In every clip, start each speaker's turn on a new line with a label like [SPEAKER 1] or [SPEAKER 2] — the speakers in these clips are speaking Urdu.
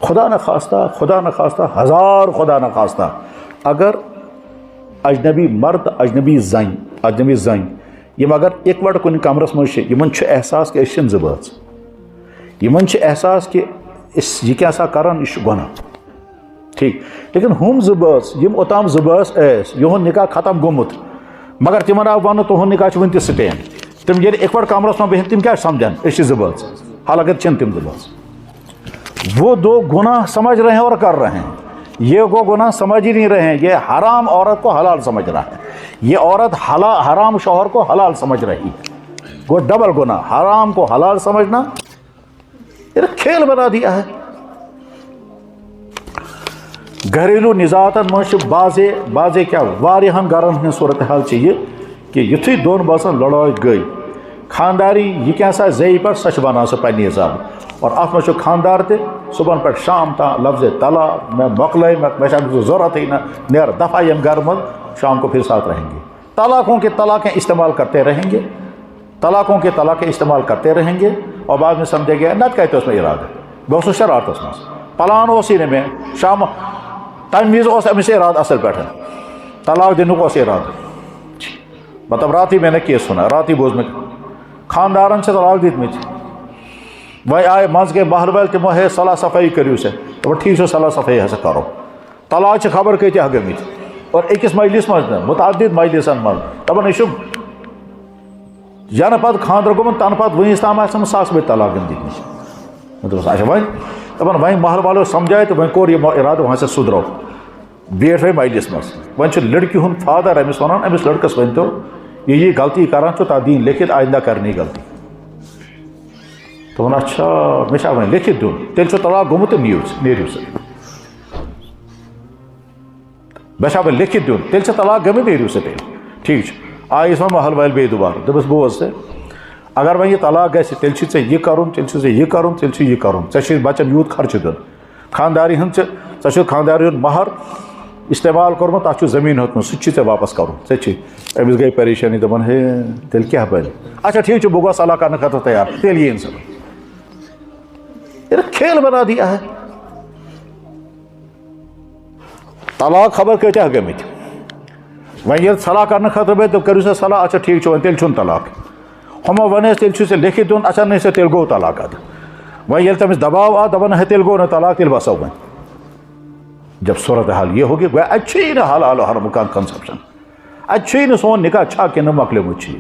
[SPEAKER 1] خدا نخواستہ ہزار خدا نخواستہ اگر اجنبی مرد اجنبی زن یم اگر اکوٹ کن کمرس مجھ یمن احساس کہ اس زباز یمن احساس کہ یہ کیا سا کران یہ گناہ ٹھیک لیکن ہم زباز یم اوتام زباز ایس یہن نکاح ختم گومت مگر تمن آو ون تہد نکاح ون تہ سٹینڈ تم یل اکوٹ کمرس من بہن تم کیا سمجھان اس زباز حالانکہ چن تم زباز وہ دو گناہ سمجھ رہے ہیں اور کر رہے ہیں یہ وہ گناہ سمجھ ہی نہیں رہے ہیں یہ حرام عورت کو حلال سمجھ رہا ہے یہ عورت حرام شوہر کو حلال سمجھ رہی ہے وہ ڈبل گناہ حرام کو حلال سمجھنا یہ کھیل بنا دیا ہے گھریلو نزاعتن مجھ بازے کیا واریہن گرن ہن صورتحال چاہیے کہ یتھی دون باسن لڑائی گئی خانداری یہ کیا سا زی پر سچ بنا سا پنی حساب اور ات مجھ خاندار تے صبح پہ شام تا لفظ طلاق میں مکلے میں ضرورت ہی نہ نیر دفعہ یم گھر من شام کو پھر ساتھ رہیں گے طلاقوں کے طلاقیں استعمال کرتے رہیں گے طلاقیں استعمال کرتے رہیں گے اور بعد میں سمجھے گیا نت کہتے اس میں ارادہ بہت شرارت اس میں پلان اسی میں شام تمہ وز امس ارادہ اصل پہ طلاق دن ارادہ مطلب رات ہی میں نے کیس سنا رات ہی بوز میں خاندارن سے طلاق دت وی آئے مز گئی بہر ول تمو ہے صلاح صفائی کرو سے تو ٹھیک صلاح صفائی ہسا کرو طلاق خبر کتیا گمت اور اکس مجلس مز متعدد مجلسن من دپان یہ ین پتہ خاندر گومت تن پتہ ونس تام آسن ساس بے طلاق دت اچھا ون دپان ون محل والو سمجھائے تو ون کور یہ ارادہ وہاں سے سدرو بیٹھ وی مجلس مز ون لڑکی ہند فادر امس ونان امس لڑکس ون تو یہ غلطی کران تا دین لکھت آئندہ کرنی غلطی تو ون اچھا مجھے ون لکھت دن تیل طلاق گومت تو نیرو سا مجھے ون لکھت دن تیل طلاق گمت نیرو سا تیل ٹھیک آئی اس محل ول بے دوبارہ دپس بوز سے اگر ون یہ طلاق گھر تیل ژے یہ کرن تیل یہ کرن تیل یہ کرن ژے بچن یوت خرچ دن خانداری ہند ژے خانداری ہند مہر استعمال کورمت تک زمین ہتمت سہ واپس کرن ژے امس گئی پریشانی دپان ہے تیل کیا بن اچھا ٹھیک بہ گوس صلاح کرنے خاطر تیار تیل یہ انسان کھیل بنا دیا ہے طلاق خبر کتیا گمت ون یہ صلاح کرنے خاطر بے تو کرو سا صلاح اچھا ٹھیک ون تیل چھ طلاق ہمو ونس تیل ژے لکھت دن اچھا نہیں تیل گو طلاق اد ون یل تمس دباؤ آ دپان ہے تیل گو نا طلاق تیل بسو ون جب صورت حال یہ ہوگی گویا اچھی نا حلال و حرام کا کنسپشن اچھی نا سون نکاح چھا کہ نہ مکلے مچھی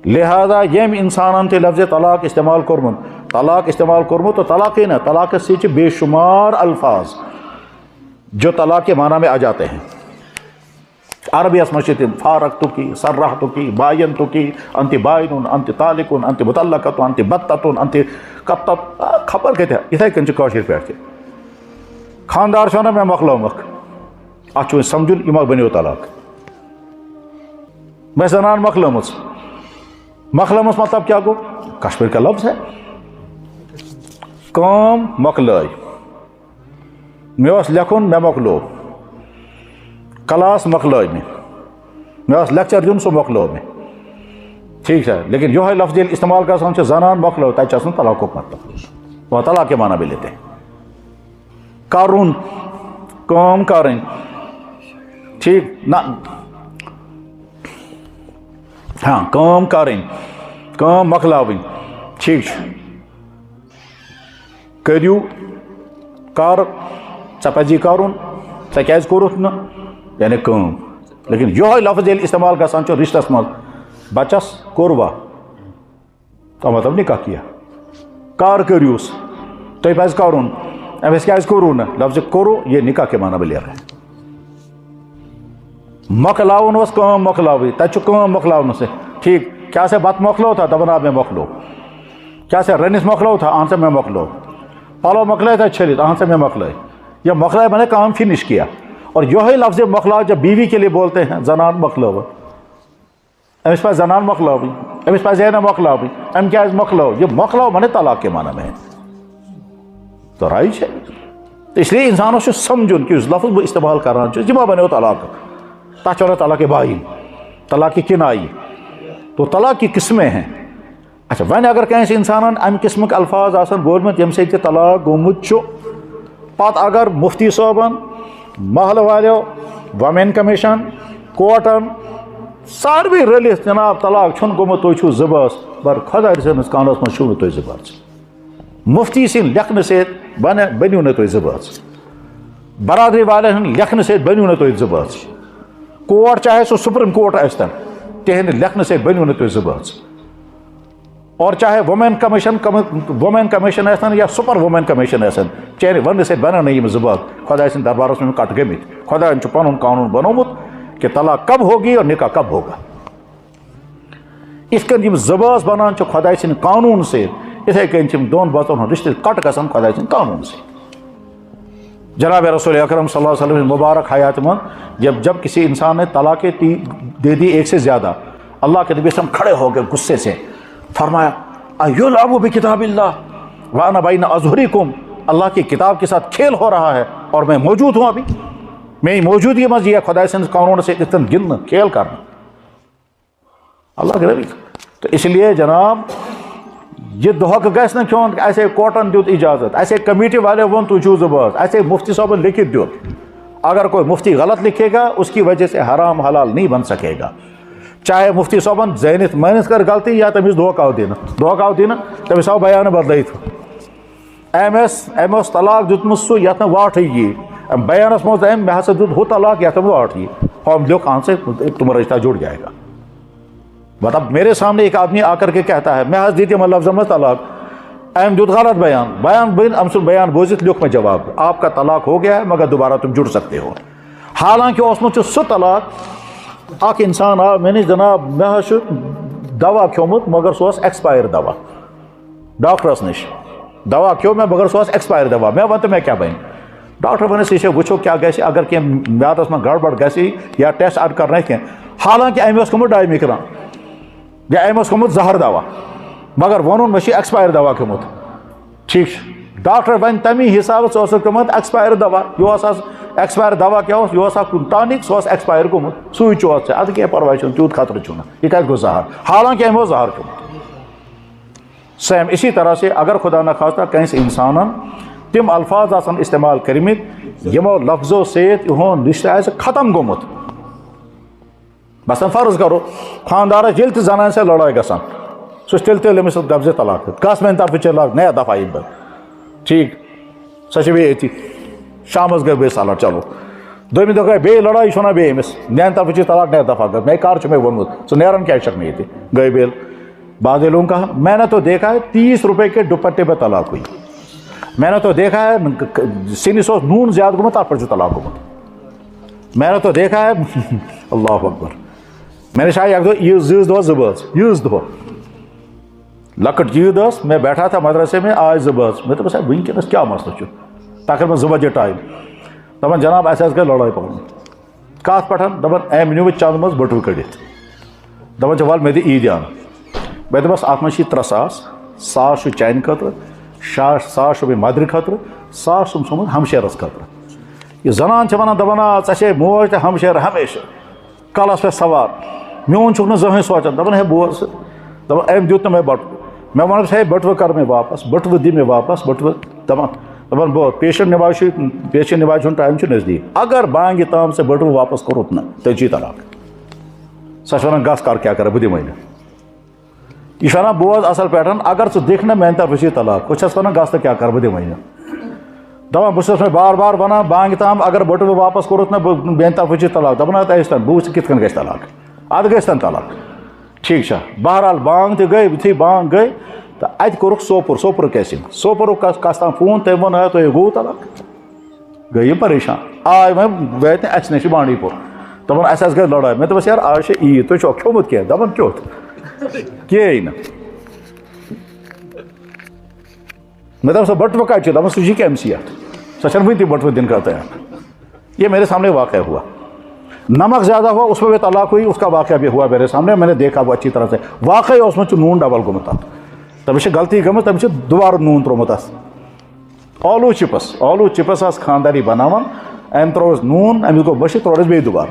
[SPEAKER 1] لہذا یم انسانن تے لفظ طلاق استعمال کورمت تو طلاق نا طلاق سے بے شمار الفاظ جو طلاق کے معنی میں آ جاتے ہیں عربی اسمشت فارقت کی سرحت کی باینت کی انت بائن انت طالق انت مطلقت انت بتت انت قطت خبر کہتے ہیں اتھے کن کاشر پہ خاندار چھنا میں مکلو مک ات سمجھن یہ بنو طلاق میں زنان مکلمس مطلب کیا گو کشمیر کا لفظ ہے کام مکلائے مے لکھن میں مکلو کلاس مکلائے مے لیکچر دن سہ مکلو میں ٹھیک ہے لیکن یہ لفظ استعمال کر زنان مکلو تب طلاق مطلب وہ طلاق کے معنی بھی لیتے ہیں کرن کام کرن ٹھیک نہ ہاں کام کرن کام مکلاوین ٹھیک کریو کر ژے پزی کرن ژے کیازِ کوٚرُتھ نہٕ یعنی کٲم لیکن یہوے لفظ ییٚلہِ استعمال گژھان چھُ رشتس منٛز بچس کوٚروا تو مطلب نکاح کیا کار کٔرۍوُس تۄہہِ پزِ کرُن امس کیازِ کوٚروٕ نہٕ لفظ کوٚرُو یہ نکاح کے معنی بلے رہے مکلاون اوس کٲم مکلاوٕنۍ تتہِ چھُ کٲم مکلاونس ٹھیک کیا سے بت مکلو تھا دپان آ میں مکلو کیا سے رنس مکلو تھا آن سے میں مکلو پلو مکلائے تھا چھلت آن سے میں مکلائے یہ مکلائے میں نے کام فنش کیا اور یہی لفظ مکلاؤ جب بیوی کے لیے بولتے ہیں زنان مکلو امس پاس زنان مکلاوی امس پاس یہ نہ مکلاوی ام کیا مکلو یہ مکلاو میں نے طلاق کے معنی میں ہے تو رائج ہے اس لیے انسانوں سے سمجھن کہ اس لفظ وہ استعمال کرنا جمع بنے طلاق تاچ طلاق بائی طلاق کی کنائی تو طلاق کی قسمیں ہیں اچھا وۄنۍ اگر کٲنٛسہِ اِنسانن اَمہِ قٕسمٕکۍ الفاظ آسان بوٗزمٕتۍ ییٚمہِ سۭتۍ تہِ طلاق گوٚمُت چھُ پتہٕ اگر مُفتی صٲبن محلہٕ والیو وومین کمیشن کوٹن ساروٕے رٔلِتھ جناب طلاق چھُنہٕ گوٚمُت تُہۍ چھِو زٕ بٲژ مگر خۄدا سٕنٛدِس قانونس منٛز چھِو نہٕ تُہۍ زٕ بٲژ مُفتی سٕنٛدۍ لیکھنہٕ سۭتۍ بٔنِو نہٕ تُہۍ زٕ بٲژ برادری والٮ۪ن ہٕنٛدۍ لیکھنہٕ سۭتۍ بٔنِو نہٕ تُہۍ زٕ بٲژ کوٹ چاہے سُہ سپریم کورٹ ٲسۍتن تِہنٛدِ لیکھنہٕ سۭتۍ بٔنِو نہٕ تُہۍ زٕ بٲژ اور چاہے وومین کمیشن ٲسۍتن یا سپر وومین کمیشن ٲسِن چیٚرِ وننہٕ سۭتۍ بنن نہٕ یِم زٕ بٲژ خۄدا سٕنٛدِ دربارس منٛز کٹ گٔمٕتۍ خۄداین چھُ پنُن قانوٗن بنومُت کہ طلاق کب ہوگی اور نکاح کب ہوگا یِتھ کٔنۍ یِم زٕ بٲژ بنان چھِ خۄداے سٕنٛدِ قانوٗن سۭتۍ یِتھے کٔنۍ چھِ یِم دۄن بٲژن ہُنٛد رشتہٕ کٹ گژھان خۄداے سٕنٛدِ قانوٗن سۭتۍ جناب رسول اکرم صلی اللہ علیہ وسلم مبارک حیات منٛز جب کسی انسان نے طلاقیں دے دی ایک سے زیادہ اللہ کے نبی وسلم کھڑے ہو گئے غصے سے فرمایا ایلعب بکتاب اللہ وانا بین اظہرکم اللہ کی کتاب کے ساتھ کھیل ہو رہا ہے اور میں موجود ہوں ابھی میری موجودگی منٛز یہ خدا سٕنٛدِس قانوٗنس سۭتۍ یِتھ کٔنۍ گِنٛدنہٕ کھیل کرنہٕ اللہ کے نبی تو اس لیے جناب یہ دھوکہ گژھِ نہٕ کھیوٚن اَسے کوٹن دیُت اجازت اَسے کمیٹی والے ووٚن تُہۍ چھِو زٕ بٲژ اَسے مفتی صٲبن لکھت دیُت اگر کوئی مفتی غلط لکھے گا اس کی وجہ سے حرام حلال نہیں بن سکے گا چاہے مفتی صٲبن زٲنِتھ مٲنِتھ کر غلطی یا تٔمِس دھوکہ آو دِنہٕ تٔمِس آو بیانہٕ بدلٲیِتھ أمۍ اوس طلاق دیُتمُت سُہ یتھ نہٕ واٹھٕے یی بیانس منٛز أمۍ مےٚ ہسا دیُت ہُہ طلاق یتھ نہٕ واٹھ یی ہم لکھ آن سے تمہارا رشتہ جڑ جائے گا مطلب میرے سامنے ایک آدمی آ کر کے کہتا ہے میں حض دی تِمن لفظن منٛز طلاق أمۍ دیُت غلط بیان أمۍ سُنٛد بیان بوٗزِتھ لیوٚکھ مےٚ جواب آپ کا طلاق ہو گیا ہے مگر دوبارہ تم جڑ سکتے ہو حالانکہ اوسمُت چھُ سُہ طلاق اکھ انسان آو مےٚ نِش جناب مےٚ حظ چھُ دوا کھیوٚمُت مگر سُہ اوس ایکسپایر دوا ڈاکٹرس نِش دوا کھیوٚو مےٚ مگر سُہ اوس ایکسپایر دوا مےٚ وَن تہٕ مےٚ کیٛاہ بنہِ ڈاکٹر وَنٮ۪س یہِ چھا وٕچھو کیٛاہ گژھِ اگر کینٛہہ میادس منٛز گڑبڑ گژھِ یا ٹیسٹ اَدٕ کرنٲیِتھ کینٛہہ حالانکہ أمۍ اوس کھیوٚمُت ڈایمِکران یا أمۍ اوس کھیوٚمُت زہر دوا مگر ووٚنُن مےٚ چھُ ایکسپایر دوا کھیوٚمُت ٹھیٖک چھُ ڈاکٹر وَنہِ تَمی حسابہٕ ژٕ اوسُکھ کھیوٚمُت ایکسپایر دوا یہِ اوس ایکسپایر دوا کیٛاہ اوس یہِ اوس اکھ ٹانِک سُہ اوس ایکسپایر گوٚمُت سُے چوتھ ژےٚ اَدٕ کینٛہہ پرواے چھُنہٕ تیوٗت خطرٕ چھُنہٕ یہِ کَتہِ گوٚو زہر حالانکہ أمۍ اوس زہر کھیوٚمُت سیم اسی طرح سے اگر خدا نخواستہ کٲنٛسہِ اِنسانن تِم الفاظ آسن استعمال کٔرمٕتۍ یِمو لفظو سۭتۍ یِہُنٛد رشتہٕ آسہِ ختم گوٚمُت مثلاً فرض کرو خانٛدارس ییٚلہِ تہِ زنانہِ سۭتۍ لڑٲے گژھان سُہ چھُ تیٚلہِ أمِس دپ زِ طلاق گژھ میانہِ طرفہٕ ژےٚ لاگ نیا دفعہ یِنہٕ بہٕ ٹھیٖک سۄ چھِ بیٚیہِ أتی شامس گٔے بیٚیہِ سلام چلو دوٚیمہِ دۄہ گٔے بیٚیہِ لڑٲے یہِ چھُ ونان بیٚیہِ أمِس میانہِ طرفہٕ چھِ طلاق نیا دفعہ گژھ مےٚ کر چھُ مےٚ ووٚنمُت ژٕ نیران کیٛازِ چھکھ نہٕ ییٚتہِ گٔے بیٚیہِ بعض لوگوں کہا میں نے تو دیکھا ہے 30 روپے کے دوپٹے پہ طلاق ہوئی میں نے تو دیکھا ہے سِنِس اوس نوٗن زیادٕ گوٚمُت تتھ پٮ۪ٹھ چھُ طلاق گوٚمُت میں نے تو دیکھا ہے اللہ اکبر مےٚ نِش آیہِ اکھ دۄہ عیٖذ دۄہ زٕ بٲژ عیٖذ دۄہ لۄکٕٹ عیٖد ٲس مےٚ بیٹھا تھا مدرسے میں آے زٕ بٲژ مےٚ دوٚپُس ہے وٕنکیٚنس کیٛاہ مسلہٕ چھُ تقریٖبن 2 بجے ٹایم دپان جناب اَسہِ حظ گٔے لڑٲے پانہٕ ؤنۍ کتھ پٮ۪ٹھ دپان أمۍ نیوٗ مےٚ چندٕ منٛز بٔٹوٕ کٔڑِتھ دپان چھِ وَلہٕ مےٚ دِ عیٖدیان مےٚ دوٚپمَس اَتھ منٛز چھِ 3 ساس 100 چھُ چانہِ خٲطرٕ 100 چھُ مےٚ مدرِ خٲطرٕ 100 چھُم تھوٚمُت ہمشیرس خٲطرٕ یہِ زنان چھِ وَنان دپان آ ژےٚ چھے موج تہٕ ہمشیر ہمیشہٕ کلس پٮ۪ٹھ سوار میون چھُکھ نہٕ زٕہٕنۍ سونٛچان دپان ہے بوز دپان أمۍ دیُت نہٕ مےٚ بٔٹوٕ مےٚ ووٚنُس ہے بٔٹوٕ کر مےٚ واپس بٔٹوٕ دِ مےٚ واپس بٔٹوٕ دپان بہٕ پیشنٹ نِواز ہُنٛد ٹایم چھُ نزدیٖک اگر بانگہِ تام ژےٚ بٔٹوٕ واپس کوٚرُتھ نہ تیٚلہِ چھُے طلاق سۄ چھِ وَنان گژھ کر کیٛاہ کرٕ بہٕ دِمے نہٕ یہِ چھُ وَنان بوز اَصٕل پٲٹھۍ اگر ژٕ دِکھ نہ میانہِ طرفہٕ چھُے طلاق بہٕ چھَس وَنان گژھ تہٕ کیٛاہ کرٕ بہٕ دِمے نہٕ دپان بہٕ چھُس مےٚ بار بار وَنان بانگہِ تام اگر بٔٹوٕ واپس کوٚرُتھ نہ بہٕ میانہِ طرفہٕ چھُے طلاق دپان اَدٕ ٲسۍ تن بہٕ وٕچھِ کِتھ کٔنۍ گژھِ طلاق اَدٕ گژھِ تن طلاق ٹھیٖک چھا بہرحال بانگ تہِ گٔے یُتھُے بانگ گٔے تہٕ اَتہِ کوٚرُکھ سوپورُک کیسِنٛگ سوپورُک کس تام فون تٔمۍ ووٚن تۄہہِ گوٚو طلاق گٔے یِم پریشان آے وۄنۍ وٲتۍ نہٕ اَسہِ نِش چھِ بانڈی پور دپان اَسہِ حظ گٔے لڑٲے مےٚ دوٚپُس یارٕ آز چھِ عیٖد تُہۍ چھُوا کھیوٚمُت کینٛہہ دپان کیُتھ کِہیٖنۍ نہٕ مےٚ دوٚپ سۄ بٔٹوٕ کَتہِ چھِ دپان سُہ چھِ کیٚم سی اَتھ سۄ چھَنہٕ وٕنہِ تہِ بٔٹوٕ دِنہٕ خٲطرٕ تیار یہ میرے سامنے واقعہ ہوا نمک زیادہ ہوا اس میں بھی طلاق ہوئی اس کا واقعہ بھی ہوا میرے سامنے میں نے دیکھا وہ اچھی طرح سے واقعی اس میں نون ڈبل گوٚمُت تَتھ تٔمِس چھِ غلطی گٔمٕژ تٔمِس چھِ دُبارٕ نوٗن ترٛوومُت اَتھ ٲلوٕ چِپٕس آسہٕ خانٛداری بناوان أمۍ ترٛووُس نوٗن أمِس گوٚو مٔشِتھ ترٛووُس بیٚیہِ دُبارٕ